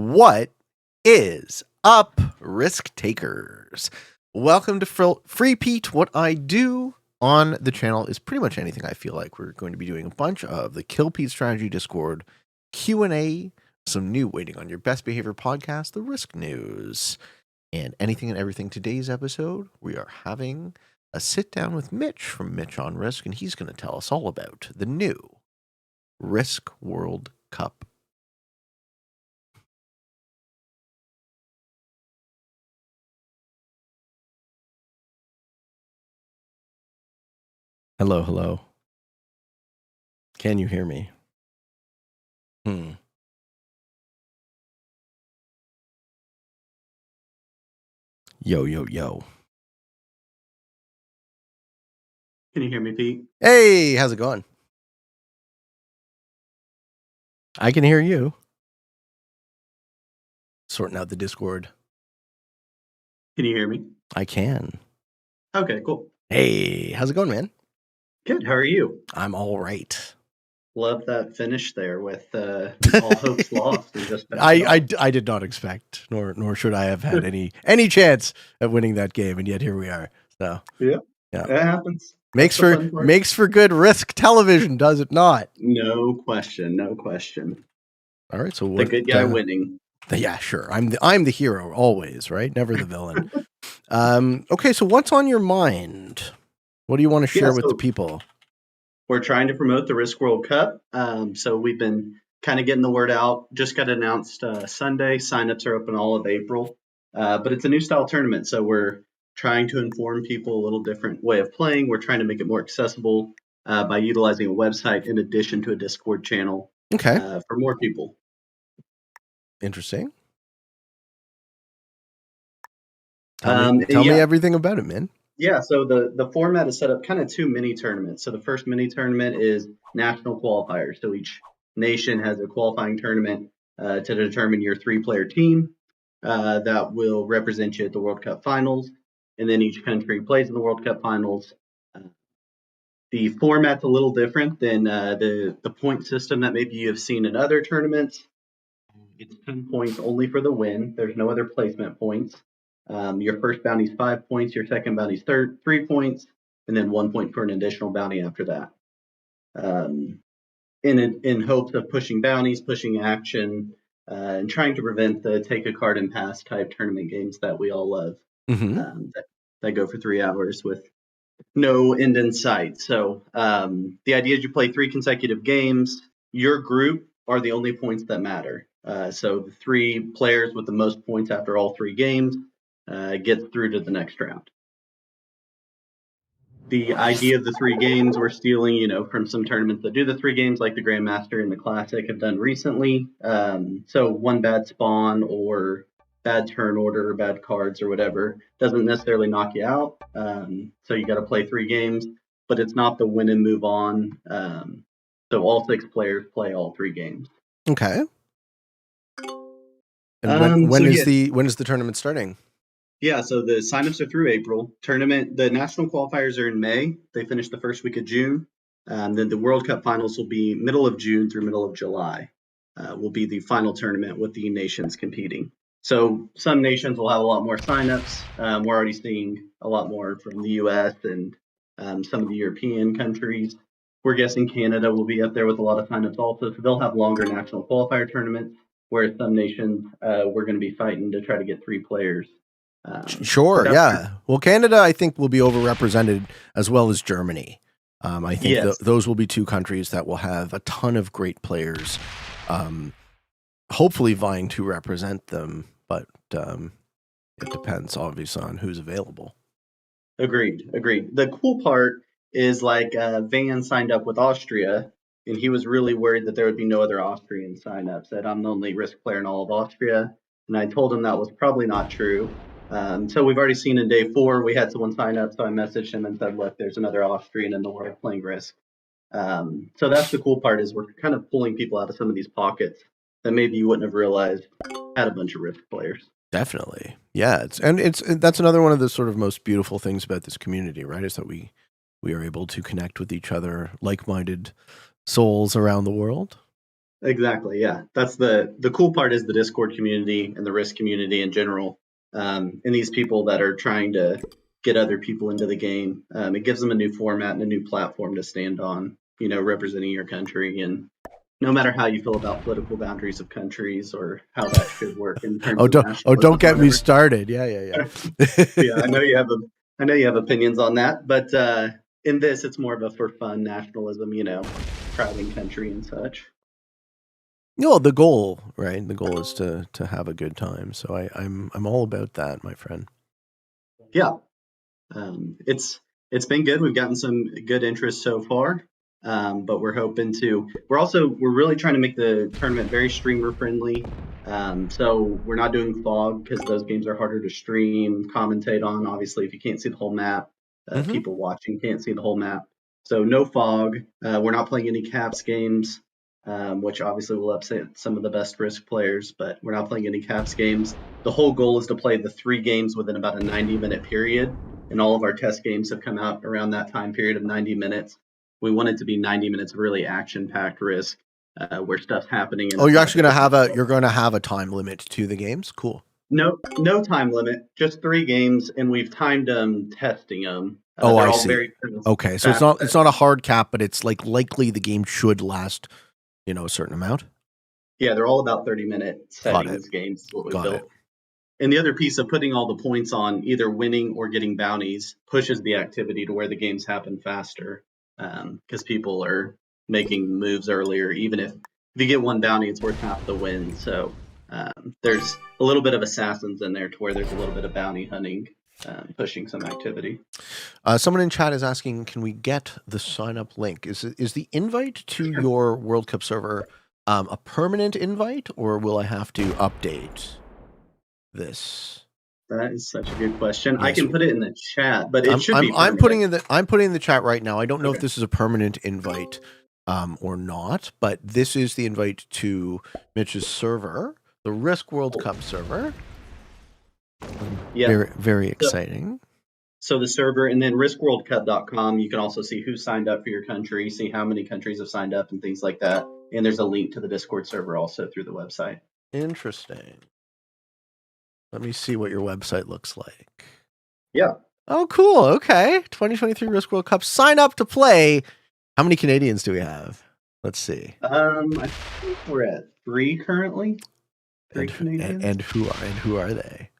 What is up, risk takers? Welcome to Free Pete. What I do on the channel is pretty much anything I feel like. We're going to be doing a bunch of the Kill Pete Strategy Discord, Q&A, some new Waiting on Your Best Behavior podcast, the Risk News, and anything and everything. Today's episode, we are having a sit down with Mitch from Mitch on Risk, and he's going to tell us all about the new Risk World Cup. Hello, hello. Can you hear me? Yo, yo, yo. Can you hear me, Pete? Hey, how's it going? I can hear you. Sorting out the Discord. Can you hear me? I can. Okay, cool. Hey, how's it going, man? Good. How are you? I'm all right. Love that finish there with all hopes lost. And just I did not expect, nor should I have had any chance at winning that game, and yet here we are. So yeah, it happens. Makes for good Risk television, does it not? No question. All right, so the good guy winning. Yeah, sure. I'm the hero always, right? Never the villain. Okay, so what's on your mind? What do you want to share with the people? We're trying to promote the Risk World Cup. So we've been kind of getting the word out. Just got announced Sunday. Signups are open all of April. But it's a new style tournament. So we're trying to inform people a little different way of playing. We're trying to make it more accessible by utilizing a website in addition to a Discord channel. Okay. For more people. Interesting. Tell me everything about it, man. Yeah, so the format is set up kind of two mini tournaments. So the first mini tournament is national qualifiers. So each nation has a qualifying tournament to determine your 3-player team that will represent you at the World Cup finals. And then each country plays in the World Cup finals. The format's a little different than the point system that maybe you have seen in other tournaments. It's 10 points only for the win. There's no other placement points. Your first bounty is 5 points, your second bounty is 3 points, and then 1 point for an additional bounty after that. In hopes of pushing bounties, pushing action, and trying to prevent the take a card and pass type tournament games that we all love. That go for 3 hours with no end in sight. So the idea is you play 3 consecutive games. Your group are the only points that matter. So the 3 players with the most points after all 3 games gets through to the next round. The idea of the 3 games we're stealing, from some tournaments that do the 3 games, like the Grandmaster and the Classic have done recently. So one bad spawn or bad turn order or bad cards or whatever doesn't necessarily knock you out. So you got to play 3 games, but it's not the win and move on. So all 6 players play all 3 games. Okay. And when is the tournament starting? Yeah, so the signups are through April. The national qualifiers are in May. They finish the first week of June. Then the World Cup finals will be middle of June through middle of July. Will be the final tournament with the nations competing. So some nations will have a lot more signups. We're already seeing a lot more from the U.S. and some of the European countries. We're guessing Canada will be up there with a lot of signups also. So they'll have longer national qualifier tournaments, whereas some nations we're going to be fighting to try to get 3 players. Sure, yeah. Well, Canada, I think, will be overrepresented as well as Germany. I think those will be 2 countries that will have a ton of great players, hopefully vying to represent them, but it depends, obviously, on who's available. Agreed. The cool part is, Van signed up with Austria, and he was really worried that there would be no other Austrian signups, that I'm the only Risk player in all of Austria, and I told him that was probably not true. So we've already seen in day 4, we had someone sign up. So I messaged him and said, look, there's another Austrian in the world playing Risk. So that's the cool part, is we're kind of pulling people out of some of these pockets that maybe you wouldn't have realized had a bunch of Risk players. Definitely. Yeah. That's another one of the sort of most beautiful things about this community, right? Is that we are able to connect with each other, like-minded souls around the world. Exactly. Yeah. That's the cool part is the Discord community and the risk community in general. And these people that are trying to get other people into the game. It gives them a new format and a new platform to stand on, representing your country. And no matter how you feel about political boundaries of countries or how that should work in terms of Don't nationalism or get me whatever. started. Yeah. Yeah, I know you have opinions on that, but in this, it's more of a for fun nationalism, pride in country and such. The goal, right? The goal is to have a good time. So I'm all about that, my friend. Yeah, it's been good. We've gotten some good interest so far, but we're really trying to make the tournament very streamer friendly. So we're not doing fog because those games are harder to stream, commentate on. Obviously, if you can't see the whole map, people watching can't see the whole map. So no fog. We're not playing any caps games, which obviously will upset some of the best risk players. But we're not playing any caps games. The whole goal is to play the 3 games within about a 90-minute period, and all of our test games have come out around that time period of 90 minutes. We want it to be 90 minutes of really action-packed risk, where stuff's happening. Oh, you're actually going to have a time limit to the games. Cool. No time limit, just 3 games, and we've timed them, testing them. I see. Okay, so it's not a hard cap, but it's like likely the game should last, a certain amount. Yeah, they're all about 30-minute settings games. Is what we built. And the other piece of putting all the points on either winning or getting bounties pushes the activity to where the games happen faster, because people are making moves earlier. Even if you get one bounty, it's worth half the win. So there's a little bit of assassins in there to where there's a little bit of bounty hunting, pushing some activity. Someone in chat is asking, can we get the sign up link? Is the invite to your World Cup server a permanent invite, or will I have to update this? That is such a good question. Yes. I can put it in the chat, but it should be. I'm putting in the chat right now. I don't know if this is a permanent invite or not, but this is the invite to Mitch's server, the Risk World Cup server. Yeah, very, very exciting. So the server, and then riskworldcup.com, you can also see who signed up for your country, see how many countries have signed up and things like that. And there's a link to the Discord server also through the website. Interesting. Let me see what your website looks like. Yeah. Oh, cool. Okay. 2023 Risk World Cup. Sign up to play. How many Canadians do we have? Let's see. I think we're at 3 currently. 3 Canadians. And who are they?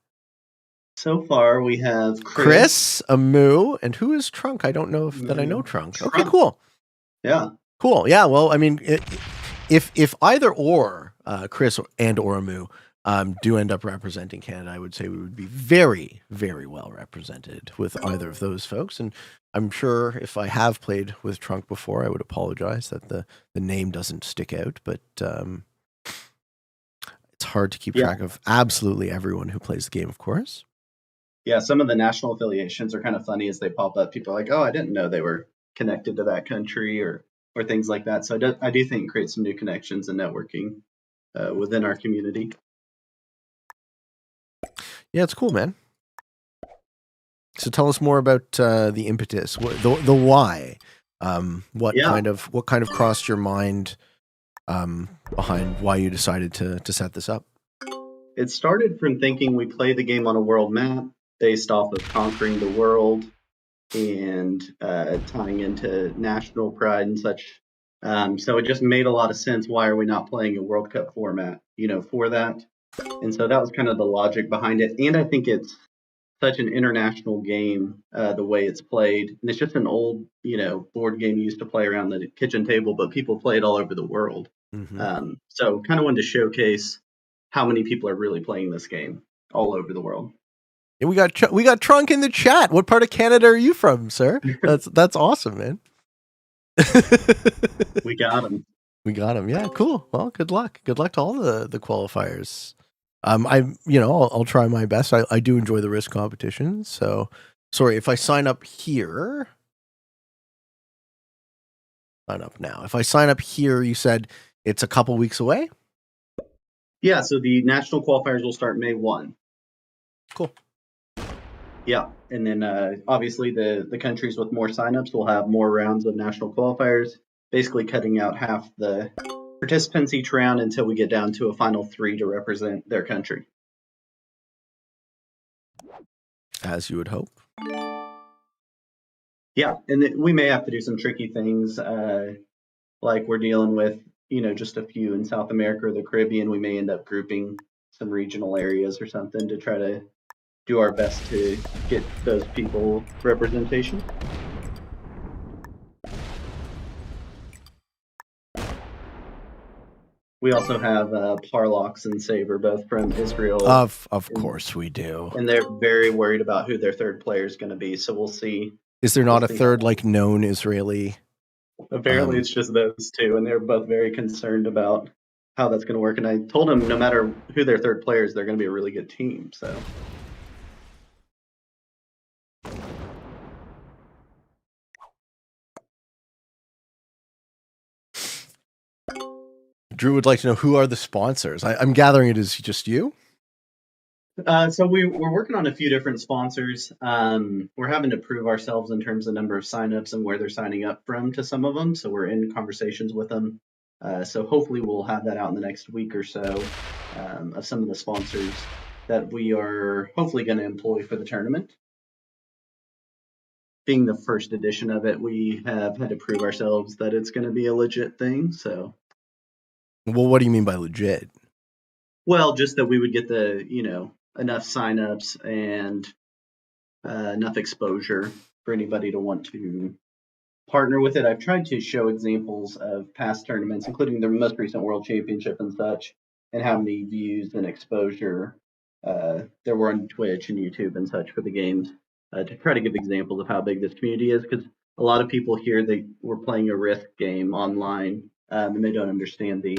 So far, we have Chris, Amu, and who is Trunk? I don't know that I know Trunk. Okay, cool. Yeah. Cool. Yeah. Well, I mean, if either or Chris and or Amu do end up representing Canada, I would say we would be very, very well represented with either of those folks. And I'm sure if I have played with Trunk before, I would apologize that the name doesn't stick out, but it's hard to keep track of absolutely everyone who plays the game, of course. Yeah, some of the national affiliations are kind of funny as they pop up. People are like, oh, I didn't know they were connected to that country or things like that. So I do think it creates some new connections and networking within our community. Yeah, it's cool, man. So tell us more about the impetus, the why. What kind of crossed your mind behind why you decided to set this up? It started from thinking we play the game on a world map based off of conquering the world and tying into national pride and such. So it just made a lot of sense. Why are we not playing a World Cup format, for that? And so that was kind of the logic behind it. And I think it's such an international game, the way it's played. And it's just an old, board game you used to play around the kitchen table, but people play it all over the world. Mm-hmm. So kind of wanted to showcase how many people are really playing this game all over the world. And we got Trunk in the chat. What part of Canada are you from, sir? That's awesome, man. We got him. We got him. Yeah, cool. Well, good luck. Good luck to all the qualifiers. I'll try my best. I do enjoy the risk competition. So, sorry if I sign up here. Sign up now. If I sign up here, you said it's a couple weeks away. Yeah. So the national qualifiers will start May 1. Cool. Yeah, and then obviously the countries with more signups will have more rounds of national qualifiers, basically cutting out half the participants each round until we get down to a final 3 to represent their country. As you would hope. Yeah, and we may have to do some tricky things, like we're dealing with, just a few in South America or the Caribbean. We may end up grouping some regional areas or something to try to do our best to get those people representation. We also have Parlox and Saber, both from Israel. Of course we do. And they're very worried about who their third player is going to be. So we'll see. Is there not a third, like, known Israeli? Apparently it's just those two, and they're both very concerned about how that's going to work. And I told them no matter who their third player is, they're going to be a really good team. So. Drew would like to know, who are the sponsors? I'm gathering it is just you? So we're working on a few different sponsors. We're having to prove ourselves in terms of number of signups and where they're signing up from to some of them. So we're in conversations with them. So hopefully we'll have that out in the next week or so of some of the sponsors that we are hopefully going to employ for the tournament. Being the first edition of it, we have had to prove ourselves that it's going to be a legit thing. So. Well, what do you mean by legit? Well, just that we would get the, enough signups and enough exposure for anybody to want to partner with it. I've tried to show examples of past tournaments, including the most recent World Championship and such, and how many views and exposure there were on Twitch and YouTube and such for the games, to try to give examples of how big this community is, because a lot of people here, they were playing a Risk game online, and they don't understand the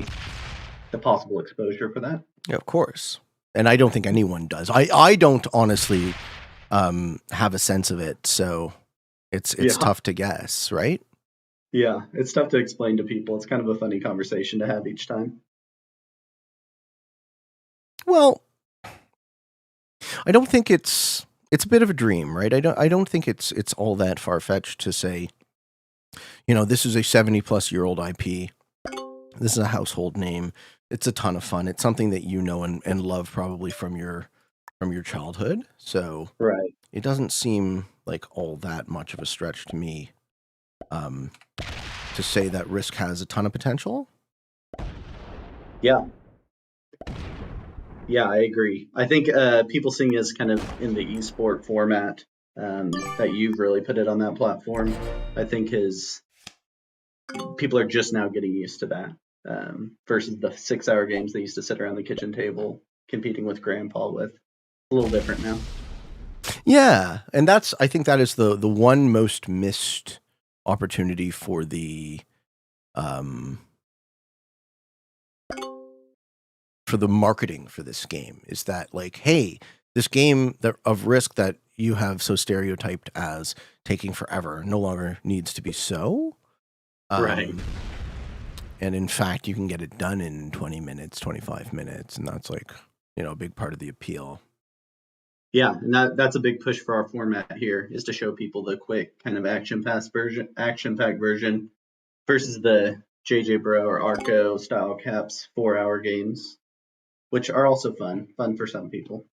possible exposure for that. Yeah, of course. And I don't think anyone does. I don't honestly have a sense of it, so it's tough to guess, right? Yeah, it's tough to explain to people. It's kind of a funny conversation to have each time. Well, I don't think it's a bit of a dream, right? I don't think it's all that far-fetched to say, this is a 70-plus-year-old IP. This is a household name. It's a ton of fun. It's something that you know and love probably from your childhood. So right. It doesn't seem like all that much of a stretch to me to say that Risk has a ton of potential. Yeah. Yeah, I agree. I think people seeing us kind of in the esport format that you've really put it on that platform, I think people are just now getting used to that. Versus the 6-hour games they used to sit around the kitchen table competing with grandpa with. A little different now. Yeah, and I think that is the one most missed opportunity for the marketing for this game, is that, like, hey, this game of Risk that you have so stereotyped as taking forever no longer needs to be so. Right. And in fact, you can get it done in 20 minutes, 25 minutes, and that's like, a big part of the appeal. Yeah, and that's a big push for our format here, is to show people the quick kind of action-packed version versus the JJ Bro or Arco style caps 4-hour games, which are also fun for some people.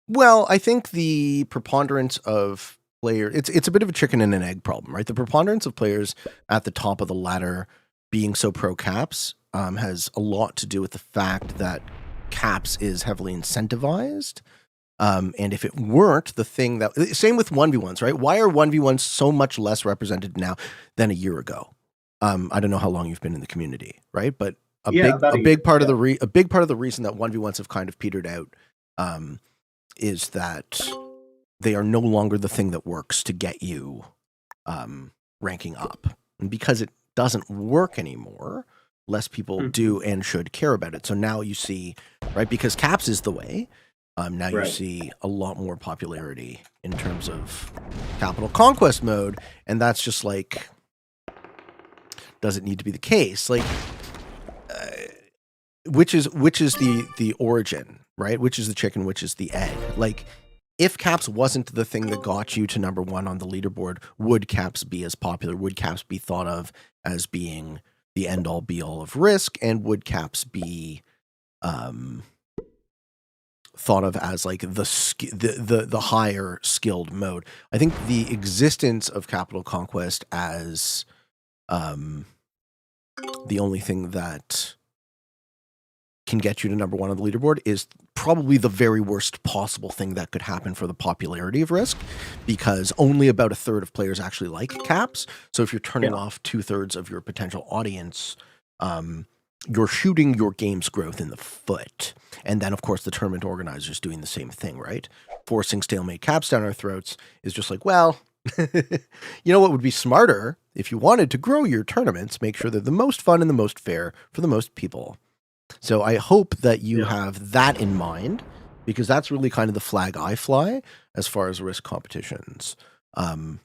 Well, I think the preponderance of players, it's a bit of a chicken and an egg problem, right? The preponderance of players at the top of the ladder being so pro caps has a lot to do with the fact that caps is heavily incentivized. And if it weren't the thing same with 1v1s, right? Why are 1v1s so much less represented now than a year ago? I don't know how long you've been in the community, right? But a big part of the reason that 1v1s have kind of petered out is that they are no longer the thing that works to get you ranking up. And because it doesn't work anymore, less people do and should care about it. So now you see, right, because caps is the way, now you see a lot more popularity in terms of capital conquest mode, and that's just like, doesn't need to be the case. Like, which is the origin, right? Which is the chicken, which is the egg. Like, if caps wasn't the thing that got you to number one on the leaderboard, would caps be as popular? Would caps be thought of as being the end all be all of Risk, and would caps be thought of as like the higher skilled mode? I think the existence of Capital Conquest as the only thing that can get you to number one on the leaderboard is probably the very worst possible thing that could happen for the popularity of Risk, because only about a third of players actually like caps. So if you're turning off 2/3 of your potential audience, you're shooting your game's growth in the foot. And then, of course, the tournament organizers doing the same thing, right? Forcing stalemate caps down our throats is just like, well, you know what would be smarter? If you wanted to grow your tournaments, make sure they're the most fun and the most fair for the most people. So I hope that you have that in mind, because that's really kind of the flag I fly as far as Risk competitions. The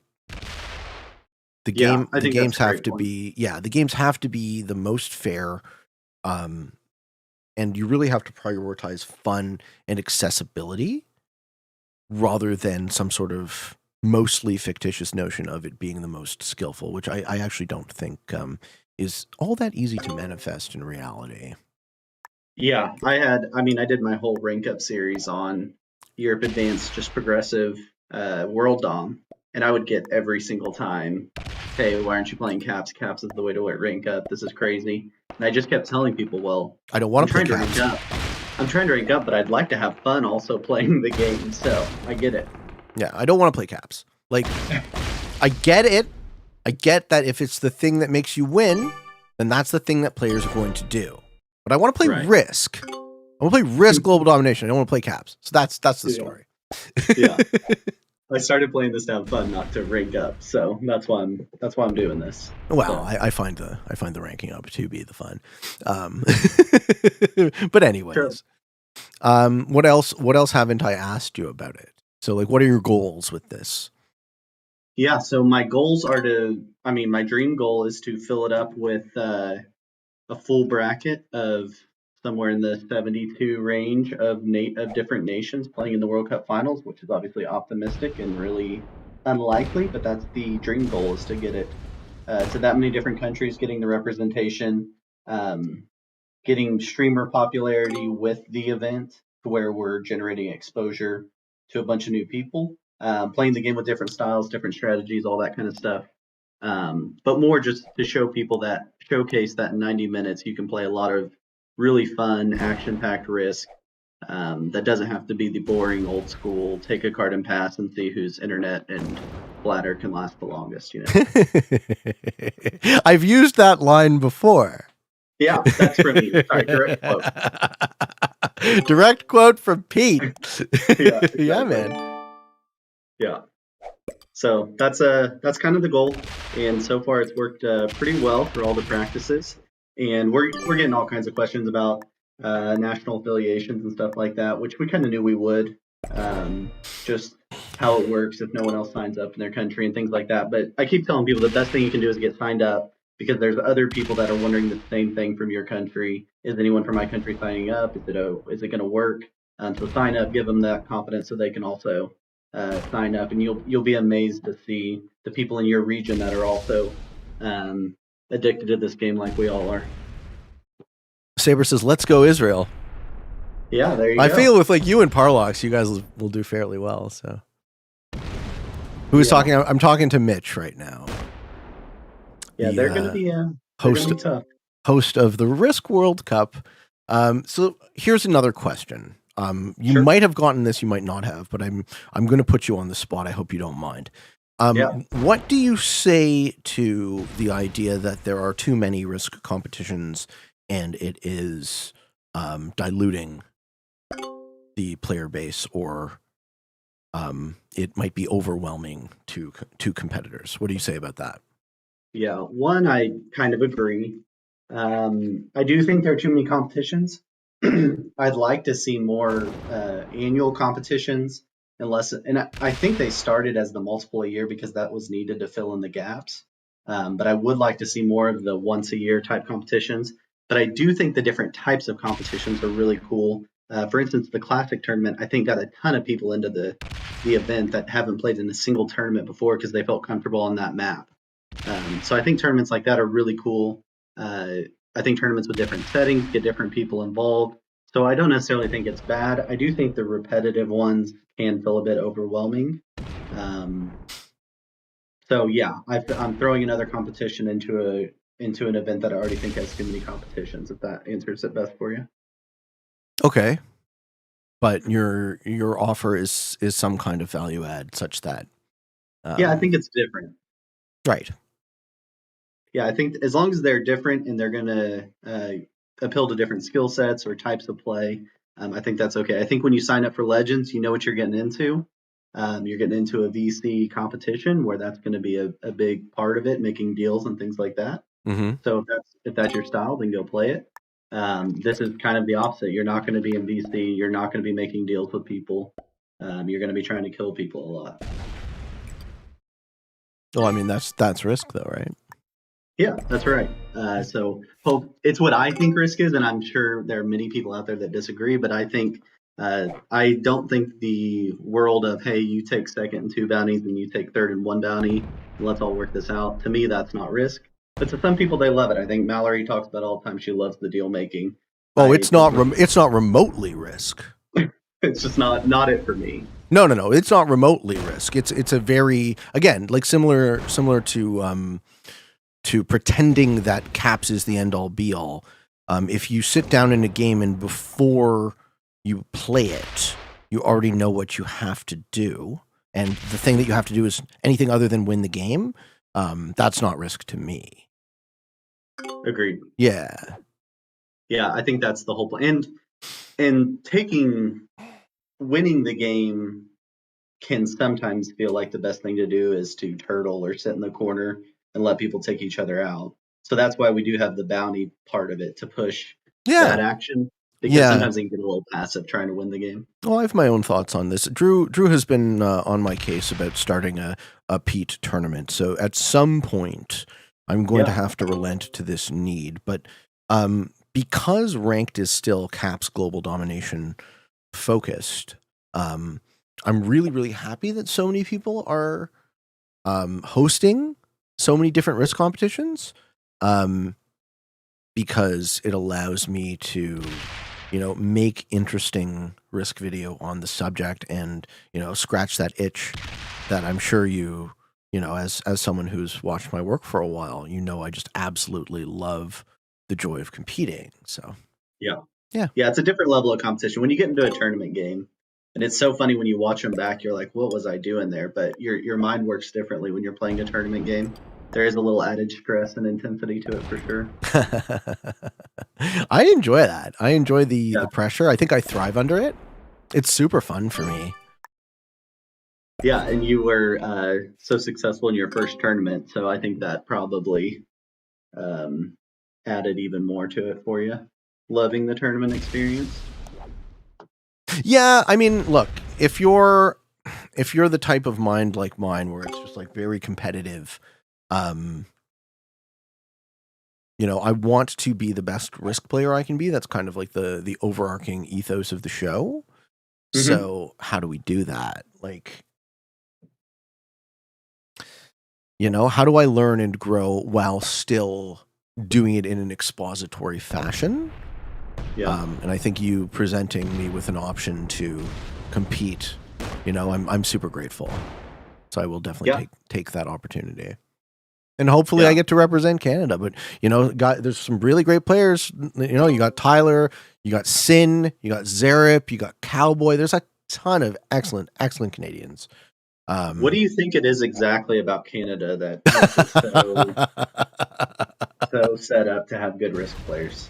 games have to be the most fair, and you really have to prioritize fun and accessibility rather than some sort of mostly fictitious notion of it being the most skillful, which I actually don't think is all that easy to manifest in reality. Yeah, I did my whole rank up series on Europe Advanced, just progressive World Dom, and I would get every single time, hey, why aren't you playing caps? Caps is the way to rank up. This is crazy. And I just kept telling people, well, I don't want to play caps. I'm trying to rank up, but I'd like to have fun also playing the game, so I get it. Yeah, I don't want to play caps. Like, I get it. I get that if it's the thing that makes you win, then that's the thing that players are going to do. But I want to play Risk. I want to play Risk Global Domination. I don't want to play caps. So that's the story. Yeah. I started playing this to have fun, not to rank up. So that's why I'm doing this. Well, so. I find the ranking up to be the fun. But anyways, sure. What else haven't I asked you about it? So like, what are your goals with this? Yeah. So my goals are my dream goal is to fill it up with a full bracket of somewhere in the 72 range of different nations playing in the World Cup finals, which is obviously optimistic and really unlikely, but that's the dream goal, is to get it to that many different countries, getting the representation, getting streamer popularity with the event to where we're generating exposure to a bunch of new people, playing the game with different styles, different strategies, all that kind of stuff. But more just to showcase that in 90 minutes you can play a lot of really fun, action-packed Risk that doesn't have to be the boring, old school, take a card and pass and see whose internet and bladder can last the longest, I've used that line before. Yeah, that's from me. Sorry, direct quote. Direct quote from Pete. Yeah, exactly. Yeah, man. Yeah. So that's kind of the goal, and so far it's worked pretty well for all the practices. And we're getting all kinds of questions about national affiliations and stuff like that, which we kind of knew we would. Just how it works if no one else signs up in their country and things like that. But I keep telling people the best thing you can do is get signed up, because there's other people that are wondering the same thing from your country. Is anyone from my country signing up? Is it going to work? So sign up, give them that confidence so they can also sign up, and you'll be amazed to see the people in your region that are also addicted to this game like we all are. Saber says, "Let's go Israel." Yeah, there you go. I feel with like you and Parlox, you guys will do fairly well. So, who is talking? I'm talking to Mitch right now. Yeah, they're going to be tough. Host of the Risk World Cup. So here's another question. You might have gotten this, you might not have, but I'm going to put you on the spot. I hope you don't mind. What do you say to the idea that there are too many Risk competitions and it is diluting the player base, or it might be overwhelming to competitors? What do you say about that? Yeah, one, I kind of agree. I do think there are too many competitions. I'd like to see more annual competitions, and I think they started as the multiple a year because that was needed to fill in the gaps. But I would like to see more of the once a year type competitions. But I do think the different types of competitions are really cool. For instance, the Classic tournament, I think, got a ton of people into the event that haven't played in a single tournament before because they felt comfortable on that map. So I think tournaments like that are really cool. I think tournaments with different settings get different people involved. So I don't necessarily think it's bad. I do think the repetitive ones can feel a bit overwhelming. So yeah, I'm throwing another competition into an event that I already think has too many competitions. If that answers it best for you. Okay. But your offer is some kind of value add such that. Yeah, I think it's different. Right. Yeah, I think as long as they're different and they're going to appeal to different skill sets or types of play, I think that's okay. I think when you sign up for Legends, you know what you're getting into. You're getting into a VC competition where that's going to be a big part of it, making deals and things like that. Mm-hmm. So if that's your style, then go play it. This is kind of the opposite. You're not going to be in VC. You're not going to be making deals with people. You're going to be trying to kill people a lot. Well, I mean that's risk though, right? Yeah, that's right. So it's what I think risk is, and I'm sure there are many people out there that disagree. But I don't think the world of, hey, you take second and 2 bounties and you take third and 1 bounty, and let's all work this out. To me, that's not risk. But to some people, they love it. I think Mallory talks about all the time. She loves the deal making. Oh, it's not remotely risk. It's just not it for me. No. It's not remotely risk. It's a very, again, like similar to pretending that caps is the end all be all. If you sit down in a game and before you play it, you already know what you have to do, and the thing that you have to do is anything other than win the game. That's not risk to me. Agreed. Yeah. Yeah, I think that's the whole point. And winning the game can sometimes feel like the best thing to do is to turtle or sit in the corner and let people take each other out. So that's why we do have the bounty part of it to push that action. Because sometimes they can get a little passive trying to win the game. Well, I have my own thoughts on this. Drew has been on my case about starting a Pete tournament. So at some point, I'm going to have to relent to this need. But because ranked is still Caps Global Domination focused, I'm really, really happy that so many people are hosting so many different risk competitions, because it allows me to, make interesting risk video on the subject and, scratch that itch that I'm sure as someone who's watched my work for a while, I just absolutely love the joy of competing. So yeah, it's a different level of competition when you get into a tournament game. And it's so funny when you watch them back, you're like, what was I doing there? But your mind works differently when you're playing a tournament game. There is a little added stress and intensity to it for sure. I enjoy that. I enjoy the pressure. I think I thrive under it. It's super fun for me. Yeah, and you were so successful in your first tournament, so I think that probably added even more to it for you. Loving the tournament experience. Yeah, I mean, look, if you're the type of mind like mine where it's just like very competitive, I want to be the best risk player I can be. That's kind of like the overarching ethos of the show. Mm-hmm. So how do we do that? Like, how do I learn and grow while still doing it in an expository fashion? Yeah. And I think you presenting me with an option to compete, I'm super grateful. So I will definitely take that opportunity. And hopefully I get to represent Canada. But, there's some really great players. You got Tyler, you got Sin, you got Zarip, you got Cowboy. There's a ton of excellent Canadians. What do you think it is exactly about Canada that is so set up to have good risk players?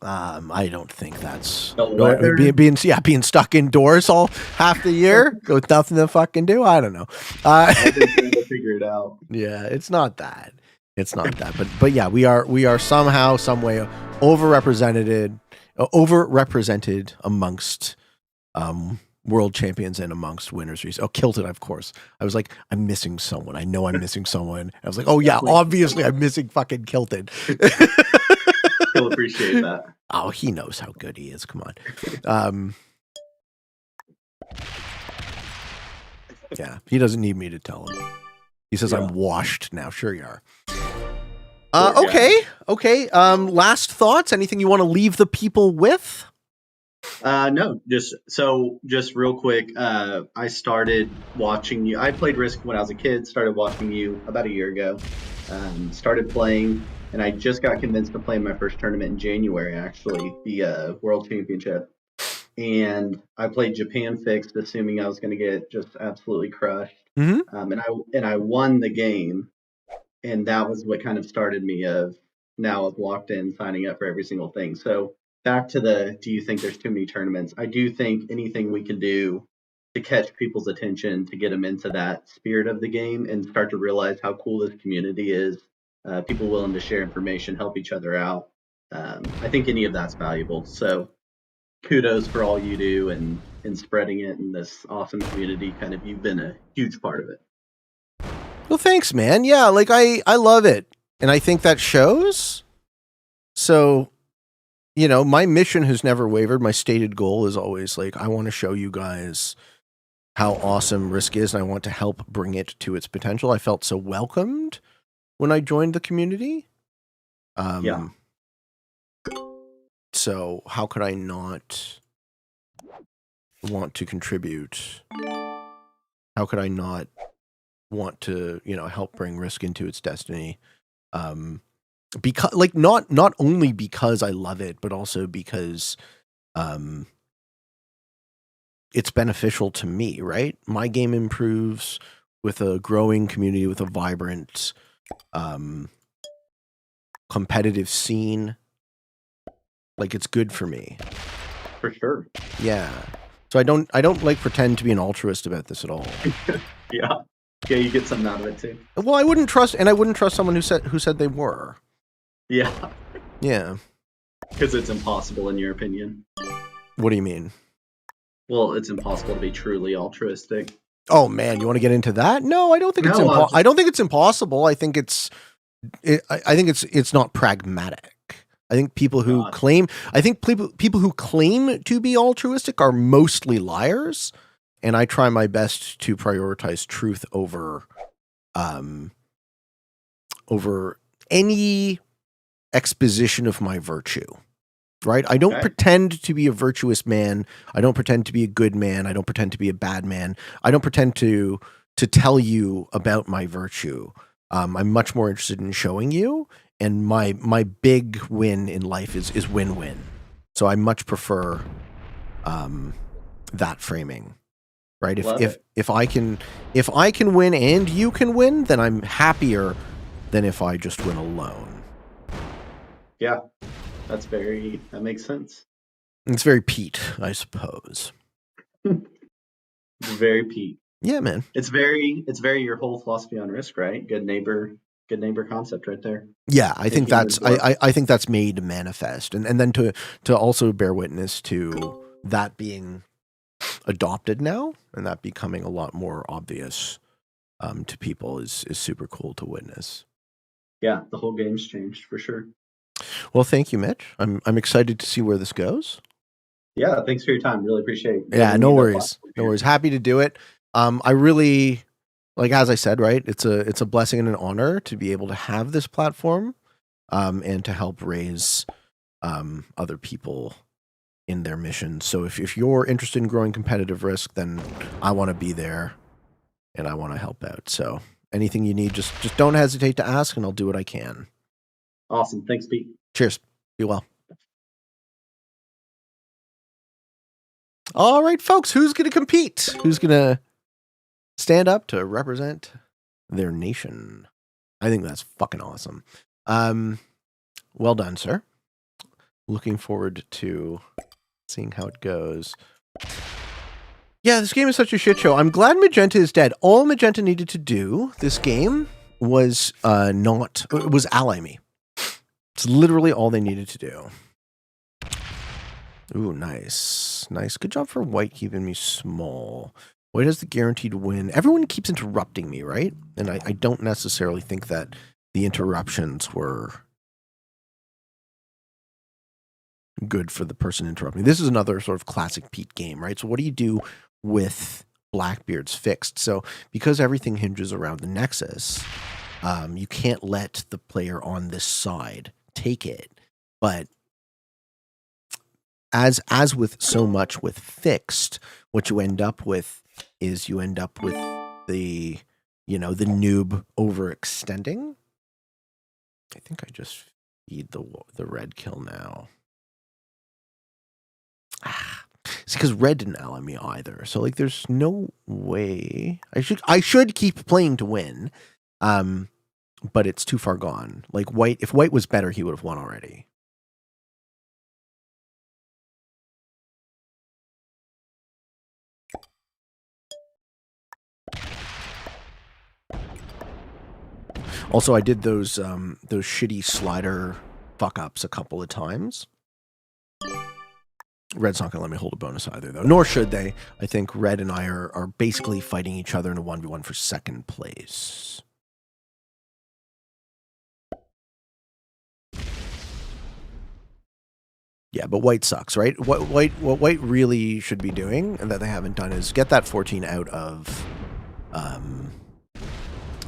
I don't think that's being stuck indoors all half the year with nothing to fucking do. I don't know. I've been trying to figure it out. Yeah, it's not that. But yeah, we are somehow, some way overrepresented amongst world champions and amongst winners. Oh, Kilton, of course. I was like, I'm missing someone. I know I'm missing someone. I was like, oh yeah, obviously I'm missing fucking Kilton. He'll appreciate that. Oh, he knows how good he is. Come on. Yeah, he doesn't need me to tell him. He says I'm washed now. Sure you are. Poor guy. Okay. Last thoughts? Anything you want to leave the people with? No, just real quick. I started watching you. I played Risk when I was a kid. Started watching you about a year ago. Started playing, and I just got convinced to play my first tournament in January. Actually, the World Championship, and I played Japan fixed, assuming I was going to get just absolutely crushed. Mm-hmm. And I won the game, and that was what kind of started me of now I've locked in signing up for every single thing. So back to do you think there's too many tournaments? I do think anything we can do to catch people's attention, to get them into that spirit of the game and start to realize how cool this community is, people willing to share information, help each other out. I think any of that's valuable. So kudos for all you do and spreading it in this awesome community. Kind of, you've been a huge part of it. Well, thanks, man. Yeah, like I love it. And I think that shows. So, my mission has never wavered. My stated goal is always like, I want to show you guys how awesome Risk is, and I want to help bring it to its potential. I felt so welcomed when I joined the community. Yeah. So how could I not want to contribute? How could I not want to, help bring Risk into its destiny? Because not only because I love it, but also because it's beneficial to me, right? My game improves with a growing community, with a vibrant competitive scene. Like, it's good for me. For sure. Yeah. So I don't like pretend to be an altruist about this at all. Yeah. Yeah, you get something out of it too. Well, I wouldn't trust someone who said they were. Yeah. Yeah. Because it's impossible in your opinion. What do you mean? Well, it's impossible to be truly altruistic. Oh man, you want to get into that? No, I don't think I don't think it's impossible. I think it's not pragmatic. I think people who claim to be altruistic are mostly liars, and I try my best to prioritize truth over any exposition of my virtue. Right? I don't pretend to be a virtuous man. I don't pretend to be a good man. I don't pretend to be a bad man. I don't pretend to tell you about my virtue. I'm much more interested in showing you, and my big win in life is win-win. So I much prefer that framing. Right? If I can win and you can win, then I'm happier than if I just win alone. Yeah. That makes sense. It's very Pete, I suppose. Very Pete. Yeah, man. It's very your whole philosophy on Risk, right? Good neighbor concept right there. Yeah, I think that's made manifest. And then to also bear witness to that being adopted now and that becoming a lot more obvious to people is super cool to witness. Yeah, the whole game's changed for sure. Well, thank you, Mitch. I'm excited to see where this goes. Yeah, thanks for your time. Really appreciate it. Yeah, no worries. No worries. Happy to do it. I really, like, as I said, right, it's a blessing and an honor to be able to have this platform and to help raise other people in their mission. So if you're interested in growing competitive Risk, then I want to be there and I want to help out. So anything you need, just don't hesitate to ask and I'll do what I can. Awesome. Thanks, Pete. Cheers. Be well. All right, folks, who's going to compete? Who's going to stand up to represent their nation? I think that's fucking awesome. Well done, sir. Looking forward to seeing how it goes. Yeah, this game is such a shit show. I'm glad Magenta is dead. All Magenta needed to do this game was ally me. It's literally all they needed to do. Ooh, nice. Nice. Good job for White keeping me small. White has the guaranteed win. Everyone keeps interrupting me, right? And I don't necessarily think that the interruptions were good for the person interrupting. This is another sort of classic Pete game, right? So what do you do with Blackbeard's fixed? So because everything hinges around the Nexus, You can't let the player on this side take it. But as with so much with fixed, what you end up with is you end up with the noob overextending. I think I just feed the red kill now. It's because red didn't ally me either. So like there's no way I should keep playing to win. But it's too far gone. Like if white was better, he would have won already. Also, I did those shitty slider fuck ups a couple of times. Red's not gonna let me hold a bonus either, though. Nor should they. I think red and I are basically fighting each other in a 1v1 for second place. Yeah, but white sucks, right? What white really should be doing, and that they haven't done, is get that 14 out of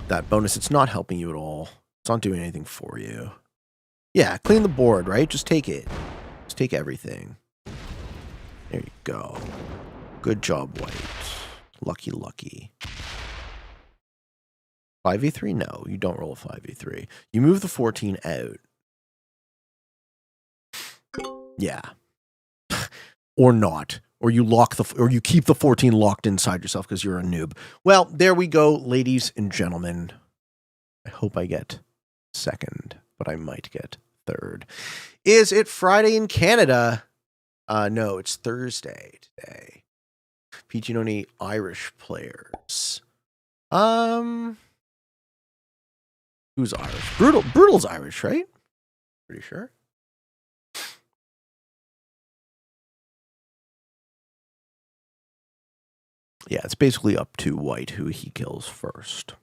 that bonus. It's not helping you at all. It's not doing anything for you. Yeah, clean the board, right? Just take it. Just take everything. There you go. Good job, white. Lucky, lucky. 5v3? No, you don't roll a 5v3. You move the 14 out. Yeah. Or not. Or you you keep the 14 locked inside yourself because you're a noob. Well, there we go, ladies and gentlemen. I hope I get second, but I might get third. Is it Friday in Canada? No, it's Thursday today. PG only Irish players. Who's Irish? Brutal's Irish, right? Pretty sure. Yeah, it's basically up to white who he kills first.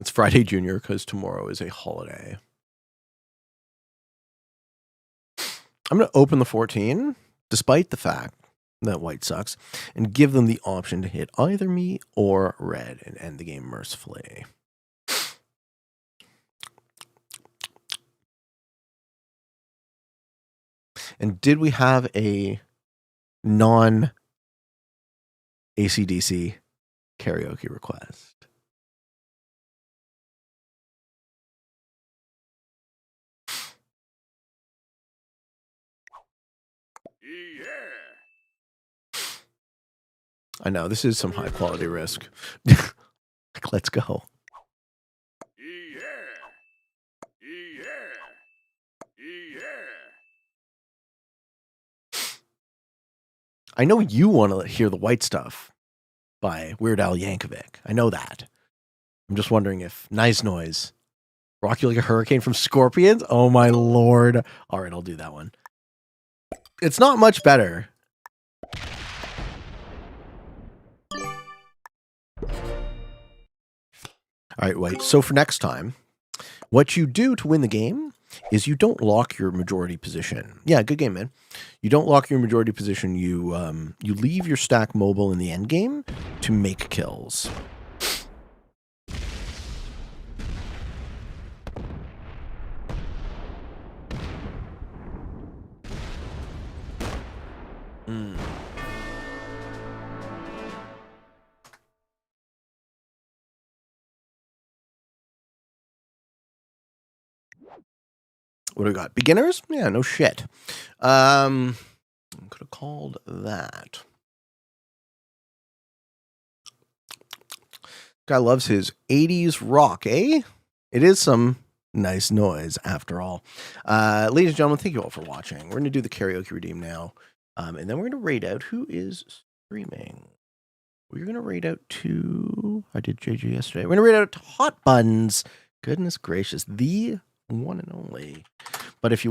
It's Friday Junior because tomorrow is a holiday. I'm going to open the 14, despite the fact that white sucks, and give them the option to hit either me or red and end the game mercifully. And did we have a non-ACDC karaoke request? Yeah. I know, this is some high-quality Risk. Like, let's go. I know you want to hear the white stuff by Weird Al Yankovic. I know that. I'm just wondering if Nice Noise, Rock You Like a Hurricane from Scorpions? Oh my lord. All right, I'll do that one. It's not much better. All right, white. So for next time, what you do to win the game is you don't lock your majority position. Yeah, good game, man. You don't lock your majority position. You leave your stack mobile in the end game to make kills. What do we got? Beginners? Yeah, no shit. Could have called that. Guy loves his 80s rock, eh? It is some nice noise after all. Ladies and gentlemen, thank you all for watching. We're going to do the karaoke redeem now. And then we're going to rate out who is streaming. We're going to rate out to... I did JJ yesterday. We're going to rate out to Hot Buns. Goodness gracious. The one and only. But if you